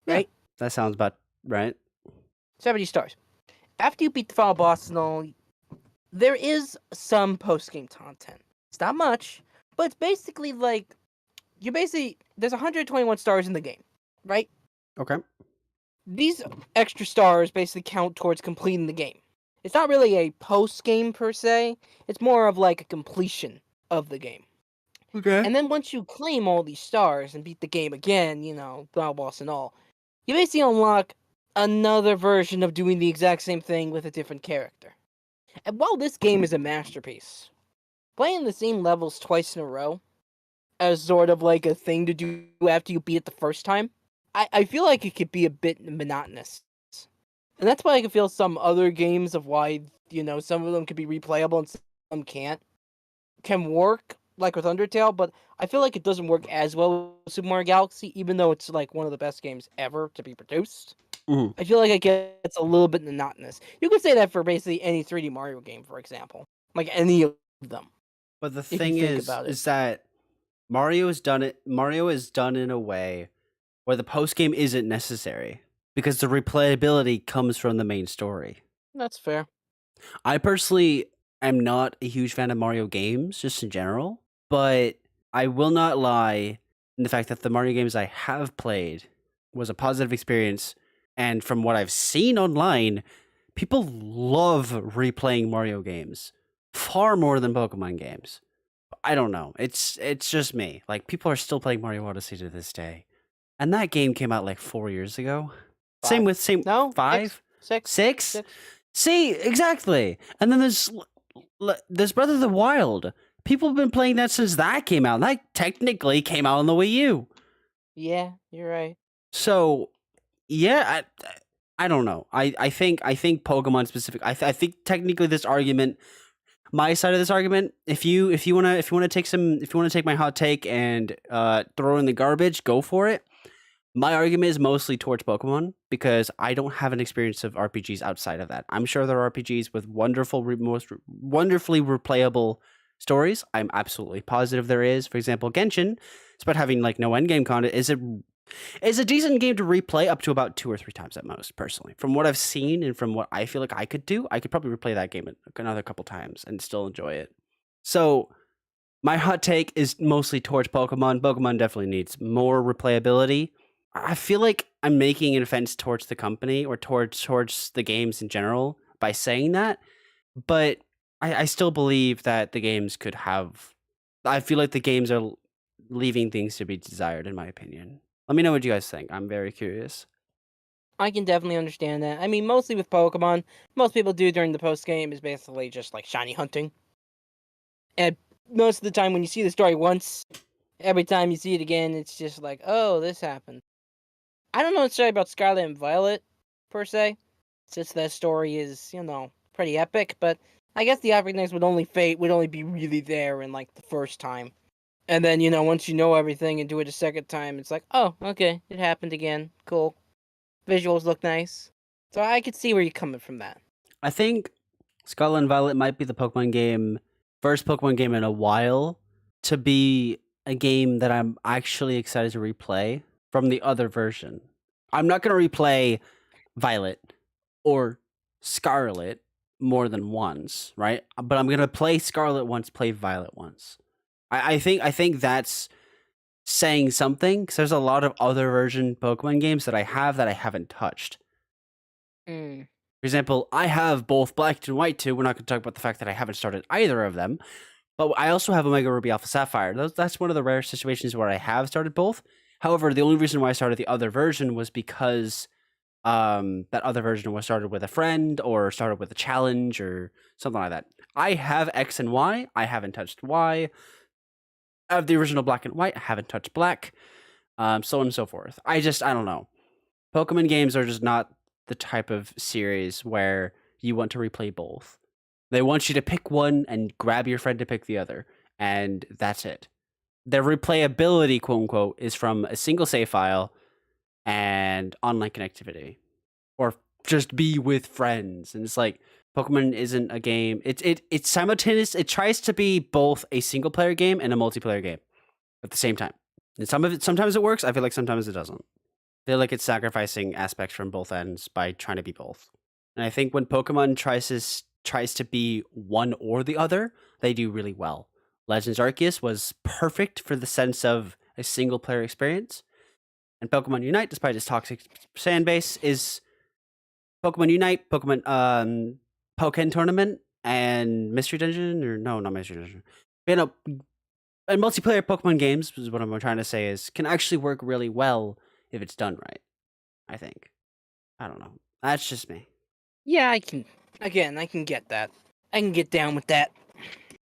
Right? Yeah, that sounds about right. 70 stars. After you beat the final boss and all, there is some post-game content. It's not much, but it's basically like there's 121 stars in the game, right? Okay. These extra stars basically count towards completing the game. It's not really a post-game per se. It's more of like a completion of the game. Okay. And then once you claim all these stars and beat the game again, final boss and all, you basically unlock another version of doing the exact same thing with a different character. And while this game is a masterpiece, playing the same levels twice in a row as sort of like a thing to do after you beat it the first time, I feel like it could be a bit monotonous. And that's why I can feel some other games of why, some of them could be replayable and some can't, can work, like with Undertale, but I feel like it doesn't work as well with Super Mario Galaxy, even though it's like one of the best games ever to be produced. Mhm. I feel like it gets a little bit monotonous. You could say that for basically any 3D Mario game, for example. Like any of them, But the if you thing think about it. is that Mario has done it. Mario is done in a way where the post game isn't necessary because the replayability comes from the main story. That's fair. I personally am not a huge fan of Mario games, just in general, but I will not lie in the fact that the Mario games I have played was a positive experience. And from what I've seen online, people love replaying Mario games far more than Pokemon games. I don't know. It's just me. Like people are still playing Mario Odyssey to this day. And that game came out like 4 years ago. Same 5. with same No, 6. 5? 6. 6? 6. See, exactly. And then there's Breath of the Wild. People have been playing that since that came out. That technically came out on the Wii U. Yeah, you're right. So, yeah, I don't know. I think Pokemon specific. I think technically this argument, my side of this argument, if you want to take my hot take and throw it in the garbage, go for it. My argument is mostly towards Pokemon because I don't have an experience of RPGs outside of that. I'm sure there are RPGs with most wonderfully replayable stories. I'm absolutely positive there is. For example, Genshin, despite having like no endgame content, is a decent game to replay up to about 2 or 3 times at most. Personally, from what I've seen and from what I feel like I could do, I could probably replay that game another couple times and still enjoy it. So my hot take is mostly towards Pokemon. Pokemon definitely needs more replayability. I feel like I'm making an offense towards the company or towards the games in general by saying that, but I still believe that the games could have. I feel like the games are leaving things to be desired, in my opinion. Let me know what you guys think. I'm very curious. I can definitely understand that. I mean, mostly with Pokemon, most people do during the post game is basically just like shiny hunting. And most of the time, when you see the story once, every time you see it again, it's just like, oh, this happened. I don't know necessarily about Scarlet and Violet, per se, since that story is, pretty epic, but I guess the epicness would only be really there in, like, the first time. And then, once you know everything and do it a second time, it's like, oh, okay, it happened again. Cool. Visuals look nice. So I could see where you're coming from that. I think Scarlet and Violet might be the first Pokemon game in a while to be a game that I'm actually excited to replay from the other version. I'm not going to replay Violet or Scarlet more than once, right? But I'm going to play Scarlet once, play Violet once. I think that's saying something because there's a lot of other version Pokemon games that I haven't touched. Mm. For example, I have both Black and White too. We're not going to talk about the fact that I haven't started either of them, but I also have Omega Ruby Alpha Sapphire. That's one of the rare situations where I have started both. However, the only reason why I started the other version was because that other version was started with a friend or started with a challenge or something like that. I have X and Y. I haven't touched Y. I have the original Black and White. I haven't touched Black. So on and so forth. I don't know. Pokemon games are just not the type of series where you want to replay both. They want you to pick one and grab your friend to pick the other, and that's it. Their replayability, quote unquote, is from a single save file and online connectivity, or just be with friends. And it's like Pokemon isn't a game. It's simultaneous. It tries to be both a single player game and a multiplayer game at the same time. And sometimes it works. I feel like sometimes it doesn't. I feel like it's sacrificing aspects from both ends by trying to be both. And I think when Pokemon tries to be one or the other, they do really well. Legends Arceus was perfect for the sense of a single player experience. And Pokemon Unite, despite its toxic fan base, is Pokemon Unite, Pokemon Pokken Tournament, and Mystery Dungeon, or no, not Mystery Dungeon. And multiplayer Pokemon games, is what I'm trying to say, is can actually work really well if it's done right. I think. I don't know. That's just me. Yeah, I can get that. I can get down with that.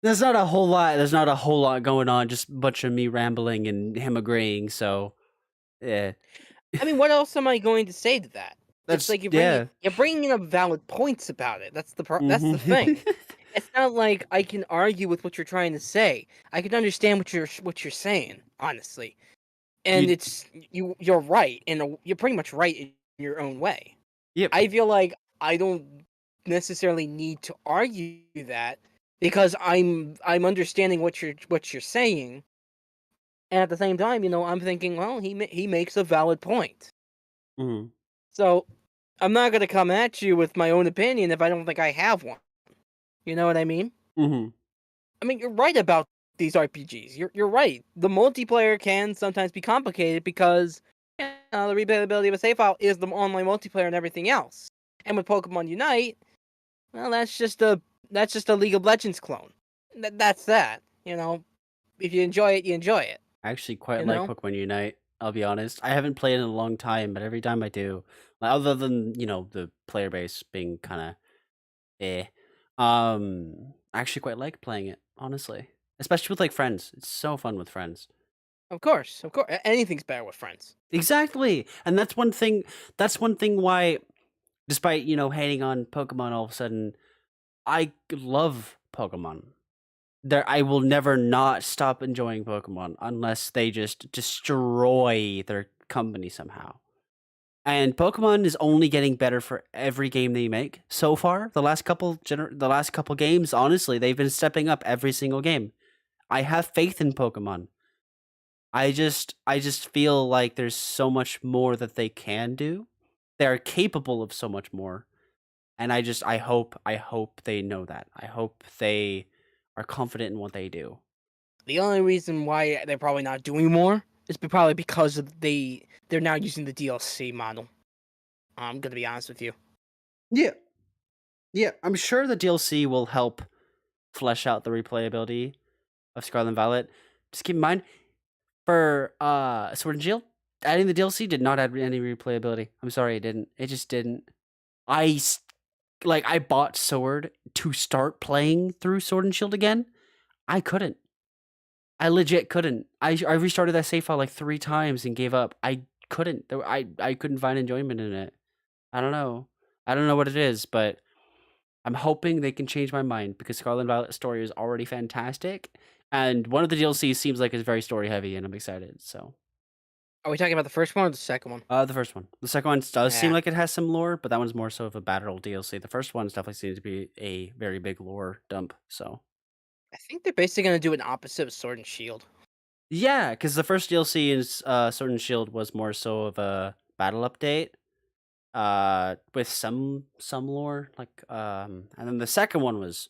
There's not a whole lot. There's not a whole lot going on. Just a bunch of me rambling and him agreeing. So, yeah, I mean, what else am I going to say to that? It's that's like yeah. you're bringing up valid points about it. That's the Mm-hmm. thing. It's not like I can argue with what you're trying to say. I can understand what you're saying, honestly. And you, it's you're right, and you're pretty much right in your own way. yep. I feel like I don't necessarily need to argue that because I'm understanding what you're saying, and at the same time, I'm thinking, well, he makes a valid point. Mm-hmm. So I'm not gonna come at you with my own opinion if I don't think I have one. You know what I mean? Mm-hmm. I mean, you're right about these RPGs. You're right. The multiplayer can sometimes be complicated because the replayability of a save file is the online multiplayer and everything else. And with Pokemon Unite, well, that's just a League of Legends clone. That's that. If you enjoy it, you enjoy it. I actually quite You like know. Pokemon Unite. I'll be honest. I haven't played in a long time, but every time I do, like, other than the player base being kind of eh, I actually quite like playing it. Honestly, especially with like friends. It's so fun with friends. Of course, of course. Anything's better with friends. Exactly, and that's one thing. That's one thing why, despite hating on Pokemon, all of a sudden I love Pokemon. I will never not stop enjoying Pokemon unless they just destroy their company somehow. And Pokemon is only getting better for every game they make so far. The last couple games, honestly, they've been stepping up every single game. I have faith in Pokemon. I just feel like there's so much more that they can do. They're capable of so much more. And I hope they know that. I hope they are confident in what they do. The only reason why they're probably not doing more is probably because they're now using the DLC model. I'm gonna be honest with you. Yeah. Yeah, I'm sure the DLC will help flesh out the replayability of Scarlet and Violet. Just keep in mind, for Sword and Shield, adding the DLC did not add any replayability. I'm sorry, it didn't. It just didn't. I bought Sword to start playing through Sword and Shield again. I couldn't. I legit couldn't. I restarted that save file like 3 times and gave up. I couldn't. I couldn't find enjoyment in it. I don't know. I don't know what it is, but I'm hoping they can change my mind because Scarlet and Violet's story is already fantastic, and one of the DLCs seems like it's very story heavy, and I'm excited. So, Are we talking about the first one or the second one? the first one, the second one does seem Yeah, like it has some lore, but that one's more so of a battle DLC. The first one definitely seems to be a very big lore dump. So, I think they're basically gonna do an opposite of Sword and Shield. yeah, because the first DLC is Sword and Shield was more so of a battle update, with some lore, like and then the second one was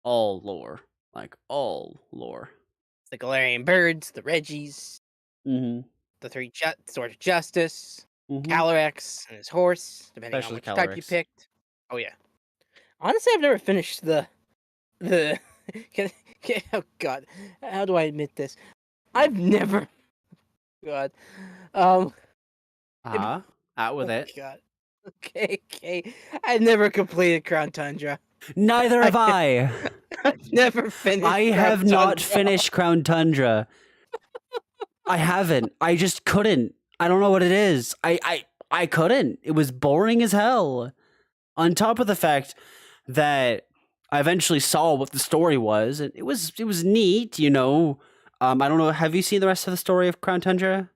all lore, like all lore. The Galarian birds, the Reggies, Mm-hmm. the Sword of Justice, Mm-hmm. Calyrex and his horse, depending on Especially which type you Calyrex. picked. Oh yeah. Honestly, I've never finished the. can, oh God, how do I admit this? I've never. God. Um. Uh-huh. Out with Oh it. God. Okay, okay. I've never completed Crown Tundra. Neither have I, I. I've never I finished Crown have not Tundra. finished Crown Tundra. I haven't. I just couldn't. I don't know what it is. I couldn't. It was boring as hell. On top of the fact that I eventually saw what the story was, and it was neat. I don't know. Have you seen the rest of the story of Crown Tundra,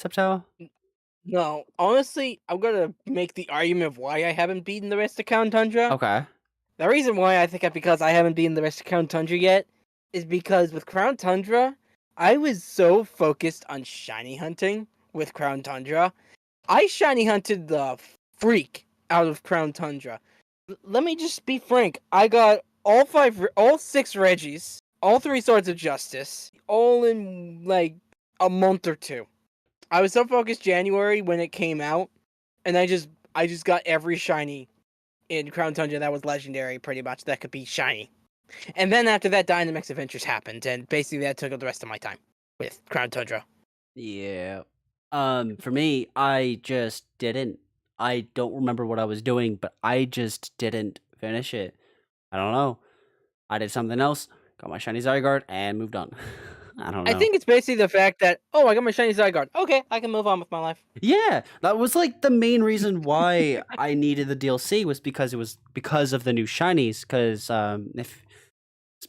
Septile? No, honestly, I'm gonna make the argument of why I haven't beaten the rest of Crown Tundra. Okay. The reason why because I haven't beaten the rest of Crown Tundra yet is because with Crown Tundra, I was so focused on shiny hunting with Crown Tundra. I shiny hunted the freak out of Crown Tundra. Let me just be frank. I got all 6 Reggies, all 3 Swords of Justice, all in like a month or two. I was so focused January when it came out, and I just got every shiny in Crown Tundra that was legendary, pretty much, that could be shiny. And then after that, Dynamax Adventures happened, and basically that took up the rest of my time with Crown Tundra. Yeah. For me, I just didn't. I don't remember what I was doing, but I just didn't finish it. I don't know. I did something else. got my shiny Zygarde, and moved on. I don't know. I think it's basically the fact that, oh, I got my shiny Zygarde. Okay, I can move on with my life. Yeah, that was like the main reason why I needed the DLC was because of the new shinies. Because if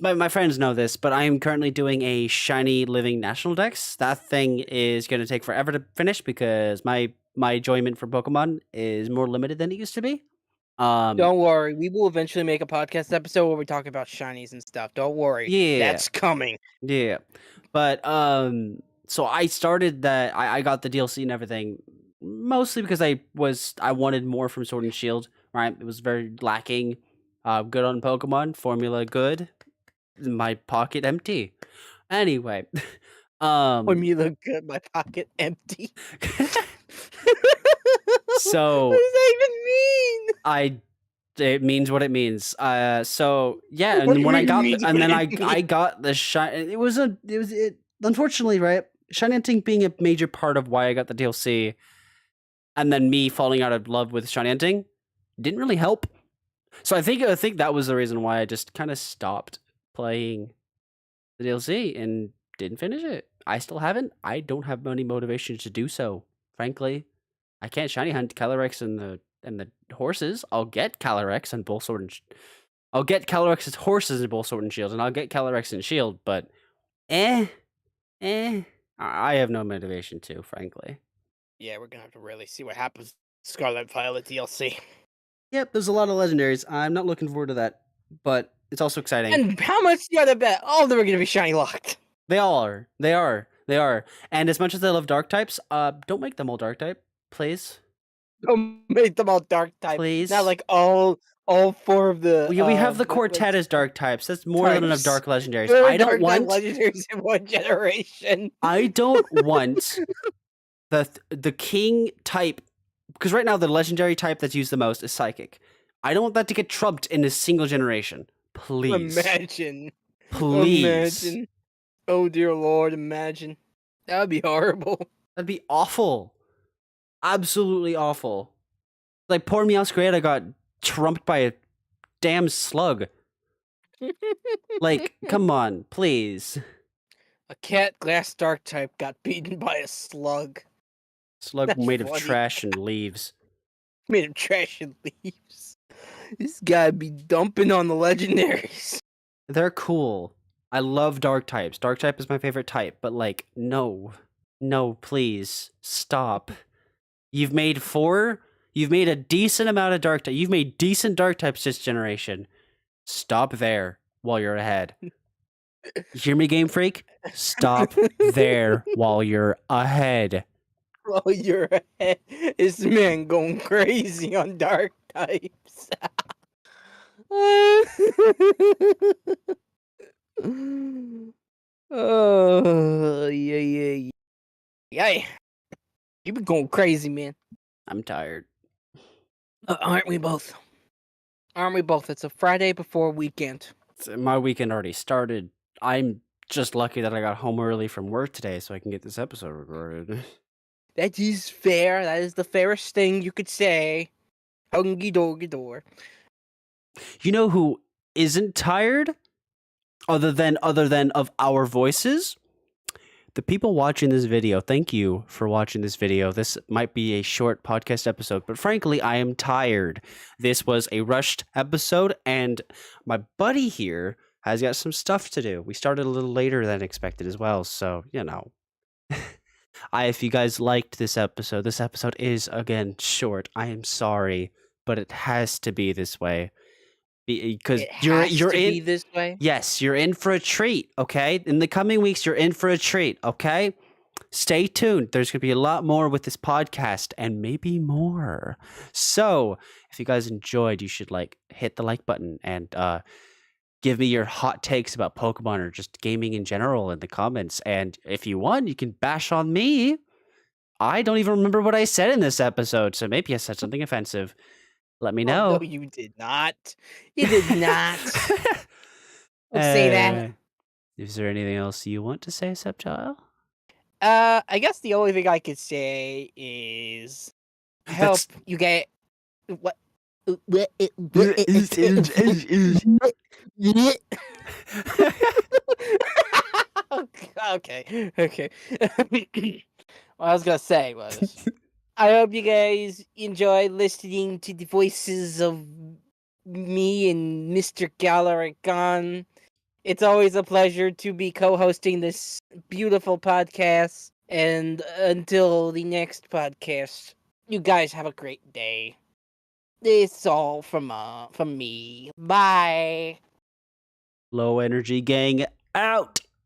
my friends know this, but I am currently doing a shiny living national dex. That thing is going to take forever to finish because my enjoyment for Pokemon is more limited than it used to be. Don't worry, we will eventually make a podcast episode where we talk about shinies and stuff. Don't worry, Yeah, that's coming. yeah, but so I started that. I got the DLC and everything mostly because I wanted more from Sword and Shield. Right, it was very lacking. Good on Pokemon formula, good. My pocket empty. Anyway, When you look good, my pocket empty. So what does that even mean? It means what it means. So yeah, What and do when I you got mean and then what I it I got the shine. It unfortunately, right? Shiny hunting being a major part of why I got the DLC, and then me falling out of love with shiny hunting didn't really help. So I think that was the reason why I just kind of stopped playing the DLC and didn't finish it. I still haven't. I don't have any motivation to do so, frankly. I can't shiny hunt Calyrex and the horses. I'll get Calyrex and both Sword and I'll get Calyrex's horses in both Sword and Shield, and I'll get Calyrex and Shield, but I have no motivation to, frankly. Yeah, we're gonna have to really see what happens. Scarlet Violet DLC. Yep, there's a lot of legendaries. I'm not looking forward to that, but it's also exciting. And how much do you gotta bet? All of them are gonna be shiny locked. They all are. They are. They are. And as much as I love dark types, don't make them all dark type, please. Don't make them all dark type. Please. Not like all 4 of the. We have the quartet as dark types. That's more than enough dark legendaries. There are I don't dark want legendaries in one generation. I don't want the king type, because right now the legendary type that's used the most is psychic. I don't want that to get trumped in a single generation. Please. Imagine. Please. Imagine. Oh dear Lord, imagine. That would be horrible. That'd be awful. Absolutely awful. Like poor Meowscarada got trumped by a damn slug. Like, come on, please. A cat glass dark type got beaten by a slug. Slug That's made funny. of trash and leaves. Made of trash and leaves. This guy be dumping on the legendaries. They're cool. I love dark types. Dark type is my favorite type, but like, no. No, please. Stop. You've made a decent amount of dark types. You've made decent dark types this generation. Stop there while you're ahead. You hear me, Game Freak? Stop there while you're ahead. While you're ahead, this man going crazy on dark types. Oh, yeah. You been going crazy, man. I'm tired. Aren't we both? Aren't we both? It's a Friday before weekend. My weekend already started. I'm just lucky that I got home early from work today so I can get this episode recorded. That is fair. That is the fairest thing you could say. Hungy doggy door. You know who isn't tired? Other than of our voices? The people watching this video, thank you for watching this video. This might be a short podcast episode, but frankly, I am tired. This was a rushed episode, and my buddy here has got some stuff to do. We started a little later than expected as well, so, you know. If you guys liked this episode is, again, short. I am sorry, but it has to be this way. Because you're in be this way. Yes, you're in for a treat, okay? In the coming weeks, you're in for a treat, okay? Stay tuned. There's going to be a lot more with this podcast and maybe more. So, if you guys enjoyed, you should hit the like button and give me your hot takes about Pokemon or just gaming in general in the comments. And if you want, you can bash on me. I don't even remember what I said in this episode, so maybe I said something offensive. Let me know. Oh, no, you did not. You did not. Don't say that. Is there anything else you want to say, Septile? I guess the only thing I could say is I hope you get what. Okay. What I was gonna say was, I hope you guys enjoy listening to the voices of me and Mr. Galarigan. It's always a pleasure to be co-hosting this beautiful podcast. And until the next podcast, you guys have a great day. It's all from me. Bye. Low energy gang out.